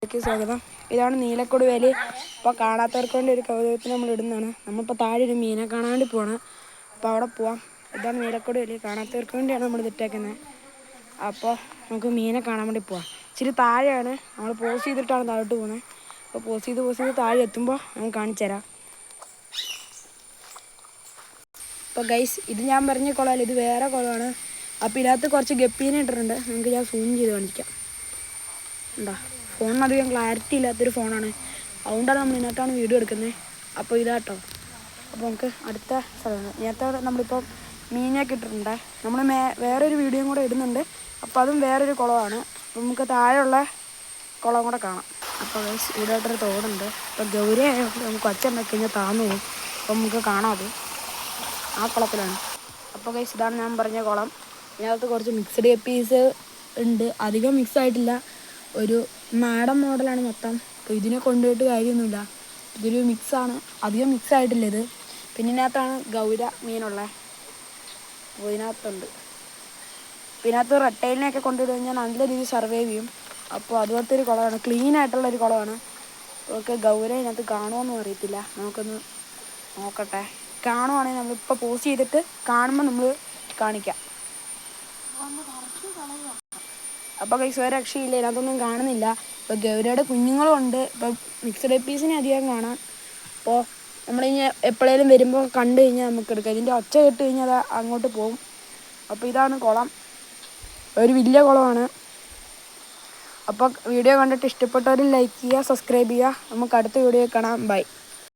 സ്വാഗതം. ഇതാണ് നീലക്കൊടി വേലി. അപ്പോൾ കാണാത്തവർക്ക് വേണ്ടി ഒരു കൗതുകത്തിന് നമ്മൾ ഇടുന്നതാണ്. നമ്മളിപ്പോൾ താഴെ ഒരു മീനെ കാണാൻ വേണ്ടി പോവാണ്. അപ്പോൾ അവിടെ പോവാം. ഇതാണ് നീലക്കൊടി വേലി. കാണാത്തവർക്ക് വേണ്ടിയാണ് നമ്മൾ ഇട്ടേക്കുന്നത്. അപ്പോൾ നമുക്ക് മീനെ കാണാൻ വേണ്ടി പോവാം. ഇച്ചിരി താഴെയാണ്, നമ്മൾ പോസ് ചെയ്തിട്ടാണ് താഴോട്ട് പോകുന്നത്. അപ്പോൾ പോസ് ചെയ്ത് താഴെ എത്തുമ്പോൾ നമുക്ക് കാണിച്ചു തരാം. അപ്പോൾ ഗൈസ്, ഇത് ഞാൻ പറഞ്ഞ കുളമല്ല, ഇത് വേറെ കുളമാണ്. അപ്പോൾ ഇതിനകത്ത് കുറച്ച് ഗപ്പീനെ ഇട്ടിട്ടുണ്ട്. നിങ്ങൾക്ക് ഞാൻ സൂം ചെയ്ത് കാണിക്കാം. ഉണ്ടോ? ഫോണിന് അധികം ക്ലാരിറ്റി ഇല്ലാത്തൊരു ഫോണാണ്, അതുകൊണ്ടാണ് നമ്മൾ ഇതിനകത്താണ് വീഡിയോ എടുക്കുന്നത്. അപ്പോൾ ഇതാട്ടോ. അപ്പോൾ നമുക്ക് അടുത്ത സ്ഥലമാണ്. ഇതിനകത്ത് നമ്മളിപ്പോൾ മീനൊക്കെ ഇട്ടിട്ടുണ്ട്. നമ്മൾ വേറൊരു വീഡിയോയും കൂടെ ഇടുന്നുണ്ട്. അപ്പോൾ അതും വേറൊരു കുളമാണ്. അപ്പോൾ നമുക്ക് താഴെയുള്ള കുളം കൂടെ കാണാം. അപ്പോൾ ഇവിടെയായിട്ടൊരു തോടുണ്ട്. അപ്പോൾ ഗൗരി ആയതുകൊണ്ട് നമുക്ക് ഒച്ചുണ്ടാക്കി കഴിഞ്ഞാൽ താന്നു പോകും. അപ്പോൾ നമുക്ക് കാണാതെ ആ കുളത്തിലാണ്. അപ്പോൾ ഗൈസ്, ഇതാണ് ഞാൻ പറഞ്ഞ കുളം. ഇതിനകത്ത് കുറച്ച് മിക്സഡ് ഗപ്പീസ് ഉണ്ട്. അധികം മിക്സ് ആയിട്ടില്ല, ഒരു നാടൻ മോഡലാണ് മൊത്തം. അപ്പോൾ ഇതിനെ കൊണ്ടുപോയിട്ട് കാര്യമൊന്നുമില്ല, ഇതൊരു മിക്സാണ്, അധികം മിക്സ് ആയിട്ടില്ല ഇത്. പിന്നെ ഇതിനകത്താണ് ഗൗര മീനുള്ളത്. അപ്പോൾ ഇതിനകത്തുണ്ട്. ഇതിനകത്ത് റെട്ടൈലിനെയൊക്കെ കൊണ്ടുപോയി കഴിഞ്ഞാൽ നല്ല രീതിയിൽ സർവൈവ് ചെയ്യും. അപ്പോൾ അതുപോലത്തെ ഒരു കുളമാണ്, ക്ലീൻ ആയിട്ടുള്ളൊരു കുളമാണ്. നമുക്ക് ഗൗര ഇതിനകത്ത് കാണുമോയെന്നും അറിയത്തില്ല. നമുക്കൊന്ന് നോക്കട്ടെ. കാണുവാണെങ്കിൽ നമ്മളിപ്പോൾ പോസ്റ്റ് ചെയ്തിട്ട് കാണുമ്പോൾ നമ്മൾ കാണിക്കാം. അപ്പോൾ ഗൈസ്, ഒരു രക്ഷയില്ല, ഇതിനകത്തൊന്നും കാണുന്നില്ല. ഇപ്പോൾ ഗൗരയുടെ കുഞ്ഞുങ്ങളും ഉണ്ട്. ഇപ്പോൾ മിക്സഡ് പീസിനെ അധികം കാണാം. അപ്പോൾ നമ്മളിങ്ങനെ എപ്പോഴേലും വരുമ്പോൾ കണ്ടു കഴിഞ്ഞാൽ നമുക്ക് എടുക്കാം. ഇതിൻ്റെ ഒച്ച കേട്ട് കഴിഞ്ഞാൽ അത് അങ്ങോട്ട് പോകും. അപ്പോൾ ഇതാണ് കുളം, ഒരു വലിയ കുളമാണ്. അപ്പോൾ വീഡിയോ കണ്ടിട്ട് ഇഷ്ടപ്പെട്ടവർ ലൈക്ക് ചെയ്യുക, സബ്സ്ക്രൈബ് ചെയ്യുക. നമുക്ക് അടുത്ത വീഡിയോ കാണാം. ബൈ.